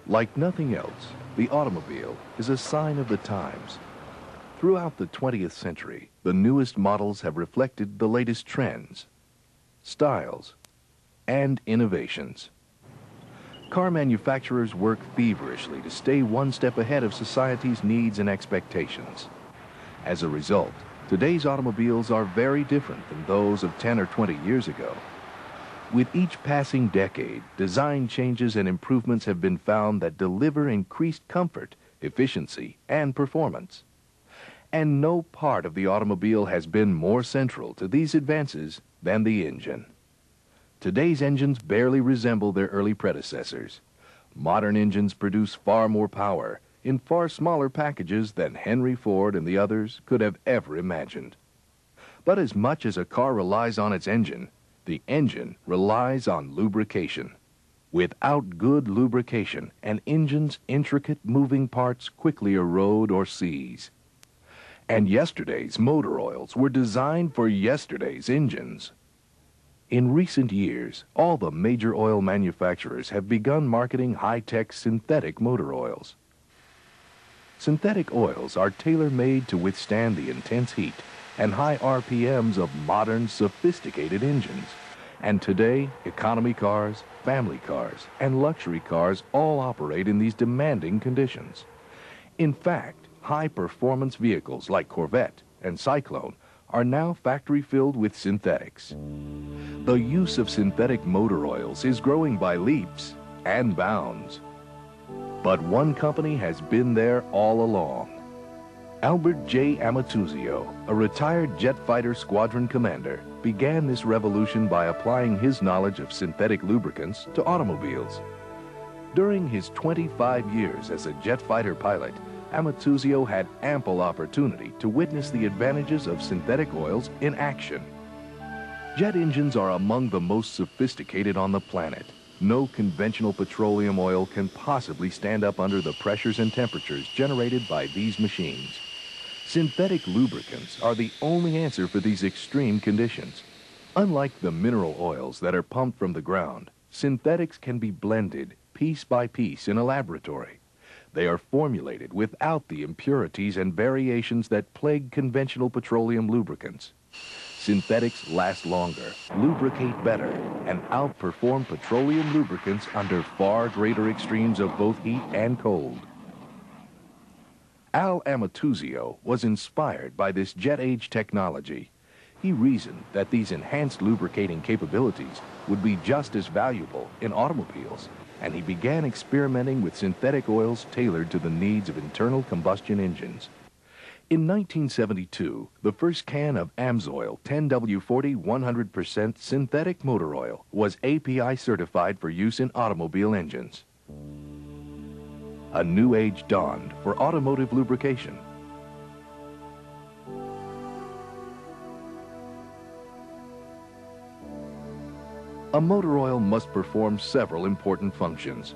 Like nothing else, the automobile is a sign of the times. Throughout the 20th century, the newest models have reflected the latest trends, styles, and innovations. Car manufacturers work feverishly to stay one step ahead of society's needs and expectations. As a result, today's automobiles are very different than those of 10 or 20 years ago. With each passing decade, design changes and improvements have been found that deliver increased comfort, efficiency, and performance. And no part of the automobile has been more central to these advances than the engine. Today's engines barely resemble their early predecessors. Modern engines produce far more power in far smaller packages than Henry Ford and the others could have ever imagined. But as much as a car relies on its engine, the engine relies on lubrication. Without good lubrication, an engine's intricate moving parts quickly erode or seize. And yesterday's motor oils were designed for yesterday's engines. In recent years, all the major oil manufacturers have begun marketing high-tech synthetic motor oils. Synthetic oils are tailor-made to withstand the intense heat and high RPMs of modern, sophisticated engines. And today, economy cars, family cars, and luxury cars all operate in these demanding conditions. In fact, high-performance vehicles like Corvette and Cyclone are now factory-filled with synthetics. The use of synthetic motor oils is growing by leaps and bounds. But one company has been there all along. Albert J. Amatuzio, a retired jet fighter squadron commander, began this revolution by applying his knowledge of synthetic lubricants to automobiles. During his 25 years as a jet fighter pilot, Amatuzio had ample opportunity to witness the advantages of synthetic oils in action. Jet engines are among the most sophisticated on the planet. No conventional petroleum oil can possibly stand up under the pressures and temperatures generated by these machines. Synthetic lubricants are the only answer for these extreme conditions. Unlike the mineral oils that are pumped from the ground, synthetics can be blended piece by piece in a laboratory. They are formulated without the impurities and variations that plague conventional petroleum lubricants. Synthetics last longer, lubricate better, and outperform petroleum lubricants under far greater extremes of both heat and cold. Al Amatuzio was inspired by this jet-age technology. He reasoned that these enhanced lubricating capabilities would be just as valuable in automobiles, and he began experimenting with synthetic oils tailored to the needs of internal combustion engines. In 1972, the first can of Amsoil 10W40 100% synthetic motor oil was API certified for use in automobile engines. A new age dawned for automotive lubrication. A motor oil must perform several important functions.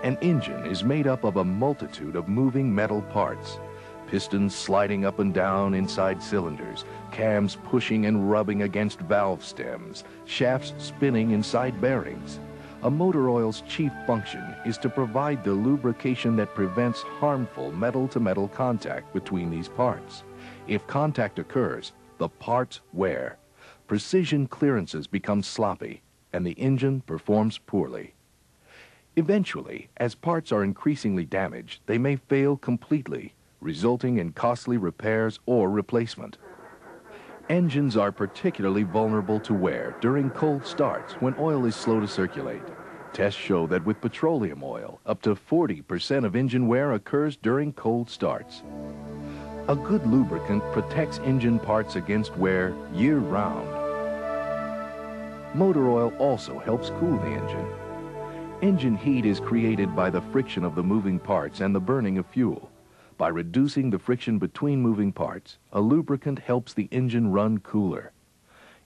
An engine is made up of a multitude of moving metal parts. Pistons sliding up and down inside cylinders, cams pushing and rubbing against valve stems, shafts spinning inside bearings. A motor oil's chief function is to provide the lubrication that prevents harmful metal-to-metal contact between these parts. If contact occurs, the parts wear. Precision clearances become sloppy, and the engine performs poorly. Eventually, as parts are increasingly damaged, they may fail completely, resulting in costly repairs or replacement. Engines are particularly vulnerable to wear during cold starts when oil is slow to circulate. Tests show that with petroleum oil, up to 40% of engine wear occurs during cold starts. A good lubricant protects engine parts against wear year-round. Motor oil also helps cool the engine. Engine heat is created by the friction of the moving parts and the burning of fuel. By reducing the friction between moving parts, a lubricant helps the engine run cooler.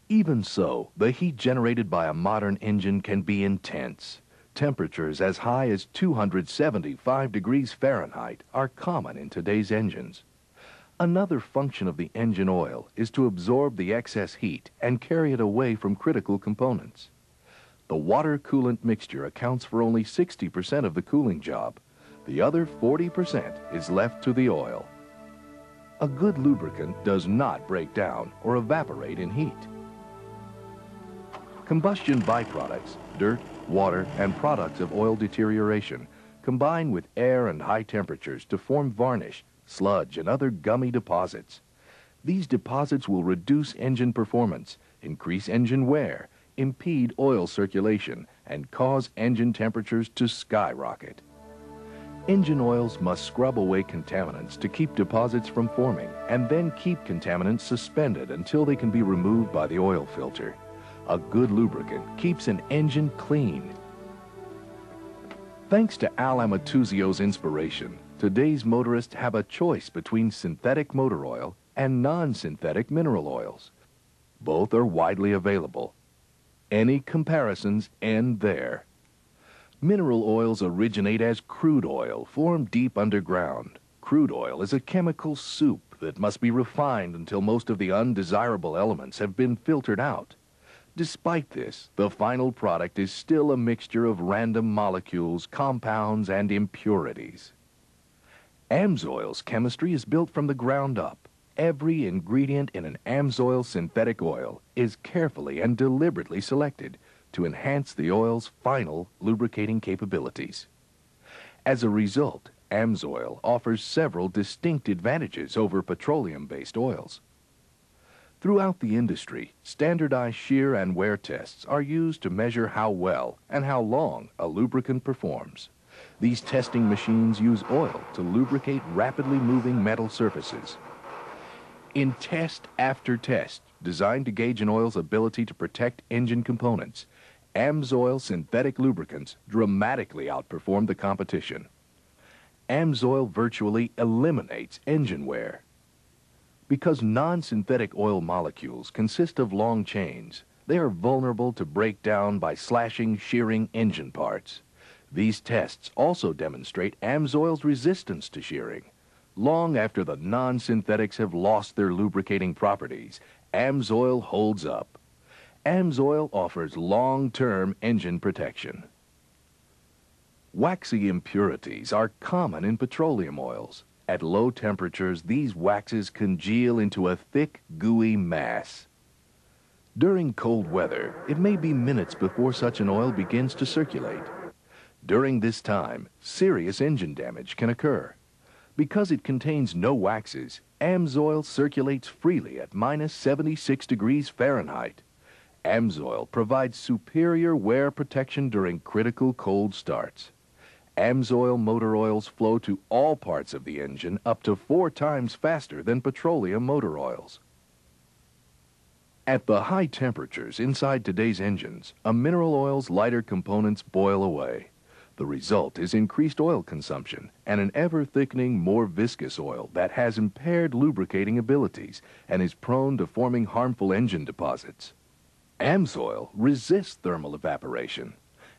Even so, the heat generated by a modern engine can be intense. Temperatures as high as 275 degrees Fahrenheit are common in today's engines. Another function of the engine oil is to absorb the excess heat and carry it away from critical components. The water coolant mixture accounts for only 60% of the cooling job. The other 40% is left to the oil. A good lubricant does not break down or evaporate in heat. Combustion byproducts, dirt, water, and products of oil deterioration combine with air and high temperatures to form varnish, sludge, and other gummy deposits. These deposits will reduce engine performance, increase engine wear, impede oil circulation, and cause engine temperatures to skyrocket. Engine oils must scrub away contaminants to keep deposits from forming and then keep contaminants suspended until they can be removed by the oil filter. A good lubricant keeps an engine clean. Thanks to Al Amatuzio's inspiration, today's motorists have a choice between synthetic motor oil and non-synthetic mineral oils. Both are widely available. Any comparisons end there. Mineral oils originate as crude oil formed deep underground. Crude oil is a chemical soup that must be refined until most of the undesirable elements have been filtered out. Despite this, the final product is still a mixture of random molecules, compounds, and impurities. Amsoil's chemistry is built from the ground up. Every ingredient in an Amsoil synthetic oil is carefully and deliberately selected to enhance the oil's final lubricating capabilities. As a result, Amsoil offers several distinct advantages over petroleum-based oils. Throughout the industry, standardized shear and wear tests are used to measure how well and how long a lubricant performs. These testing machines use oil to lubricate rapidly moving metal surfaces. In test after test, designed to gauge an oil's ability to protect engine components, Amsoil synthetic lubricants dramatically outperform the competition. Amsoil virtually eliminates engine wear. Because non-synthetic oil molecules consist of long chains, they are vulnerable to breakdown by slashing, shearing engine parts. These tests also demonstrate Amsoil's resistance to shearing. Long after the non-synthetics have lost their lubricating properties, Amsoil holds up. Amsoil offers long-term engine protection. Waxy impurities are common in petroleum oils. At low temperatures, these waxes congeal into a thick, gooey mass. During cold weather, it may be minutes before such an oil begins to circulate. During this time, serious engine damage can occur. Because it contains no waxes, Amsoil circulates freely at -76 degrees Fahrenheit. Amsoil provides superior wear protection during critical cold starts. Amsoil motor oils flow to all parts of the engine up to 4 times faster than petroleum motor oils. At the high temperatures inside today's engines, a mineral oil's lighter components boil away. The result is increased oil consumption and an ever-thickening, more viscous oil that has impaired lubricating abilities and is prone to forming harmful engine deposits. Amsoil resists thermal evaporation.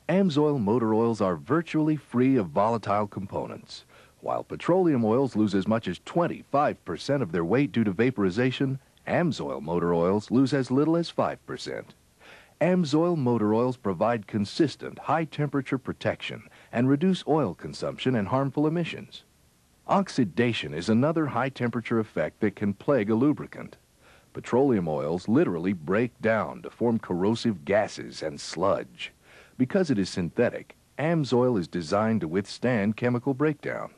Amsoil motor oils are virtually free of volatile components. While petroleum oils lose as much as 25% of their weight due to vaporization, Amsoil motor oils lose as little as 5%. Amsoil motor oils provide consistent high-temperature protection and reduce oil consumption and harmful emissions. Oxidation is another high-temperature effect that can plague a lubricant. Petroleum oils literally break down to form corrosive gases and sludge. Because it is synthetic, Amsoil is designed to withstand chemical breakdown.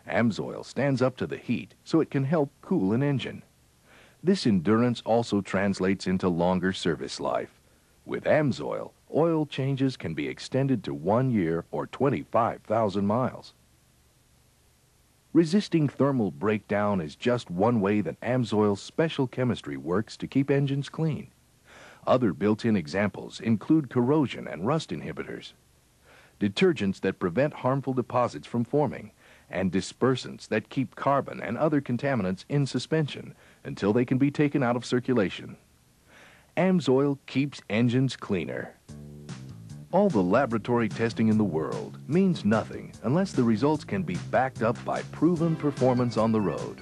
Amsoil stands up to the heat so it can help cool an engine. This endurance also translates into longer service life. With Amsoil, oil changes can be extended to 1 year or 25,000 miles. Resisting thermal breakdown is just one way that Amsoil's special chemistry works to keep engines clean. Other built-in examples include corrosion and rust inhibitors, detergents that prevent harmful deposits from forming, and dispersants that keep carbon and other contaminants in suspension until they can be taken out of circulation. Amsoil keeps engines cleaner. All the laboratory testing in the world means nothing unless the results can be backed up by proven performance on the road.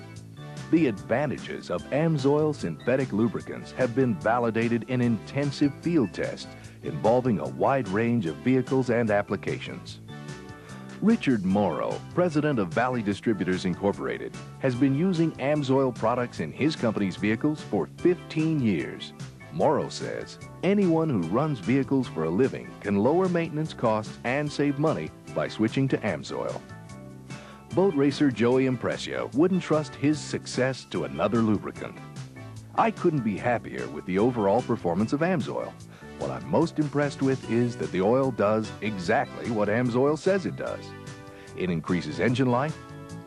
The advantages of Amsoil synthetic lubricants have been validated in intensive field tests involving a wide range of vehicles and applications. Richard Morrow, president of Valley Distributors Incorporated, has been using Amsoil products in his company's vehicles for 15 years. Morrow says anyone who runs vehicles for a living can lower maintenance costs and save money by switching to Amsoil. Boat racer Joey Imprecio wouldn't trust his success to another lubricant. I couldn't be happier with the overall performance of Amsoil. What I'm most impressed with is that the oil does exactly what Amsoil says it does. It increases engine life,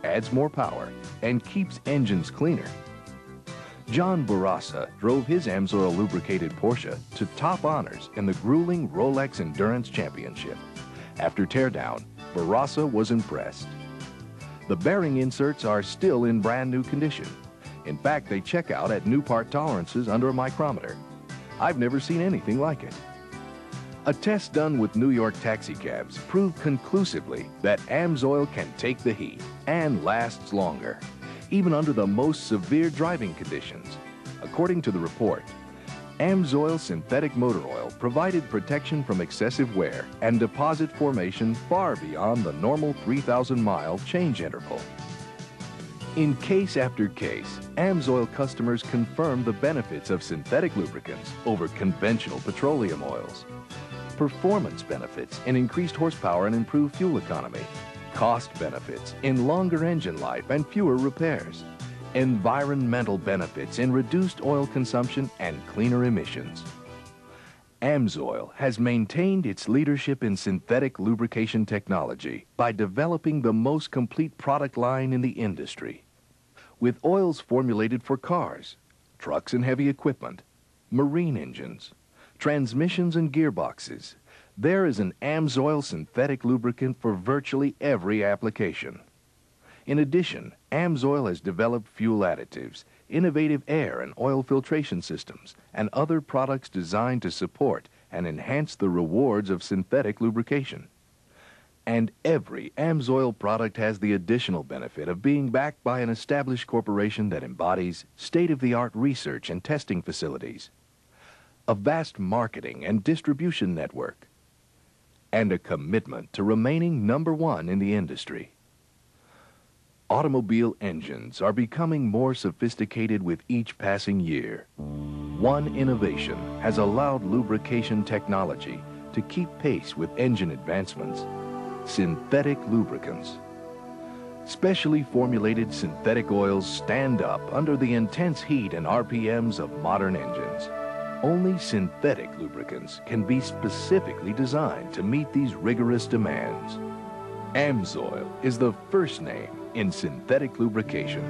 adds more power, and keeps engines cleaner. John Barassa drove his Amsoil lubricated Porsche to top honors in the grueling Rolex Endurance Championship. After teardown, Barassa was impressed. The bearing inserts are still in brand new condition. In fact, they check out at new part tolerances under a micrometer. I've never seen anything like it. A test done with New York taxicabs proved conclusively that Amsoil can take the heat and lasts longer, even under the most severe driving conditions. According to the report, Amsoil synthetic motor oil provided protection from excessive wear and deposit formation far beyond the normal 3,000-mile change interval. In case after case, Amsoil customers confirm the benefits of synthetic lubricants over conventional petroleum oils. Performance benefits in increased horsepower and improved fuel economy. Cost benefits in longer engine life and fewer repairs. Environmental benefits in reduced oil consumption and cleaner emissions. Amsoil has maintained its leadership in synthetic lubrication technology by developing the most complete product line in the industry. With oils formulated for cars, trucks and heavy equipment, marine engines, transmissions and gearboxes, there is an Amsoil synthetic lubricant for virtually every application. In addition, Amsoil has developed fuel additives, innovative air and oil filtration systems, and other products designed to support and enhance the rewards of synthetic lubrication. And every Amsoil product has the additional benefit of being backed by an established corporation that embodies state-of-the-art research and testing facilities, a vast marketing and distribution network, and a commitment to remaining #1 in the industry. Automobile engines are becoming more sophisticated with each passing year. One innovation has allowed lubrication technology to keep pace with engine advancements: synthetic lubricants. Specially formulated synthetic oils stand up under the intense heat and RPMs of modern engines. Only synthetic lubricants can be specifically designed to meet these rigorous demands. Amsoil is the first name in synthetic lubrication.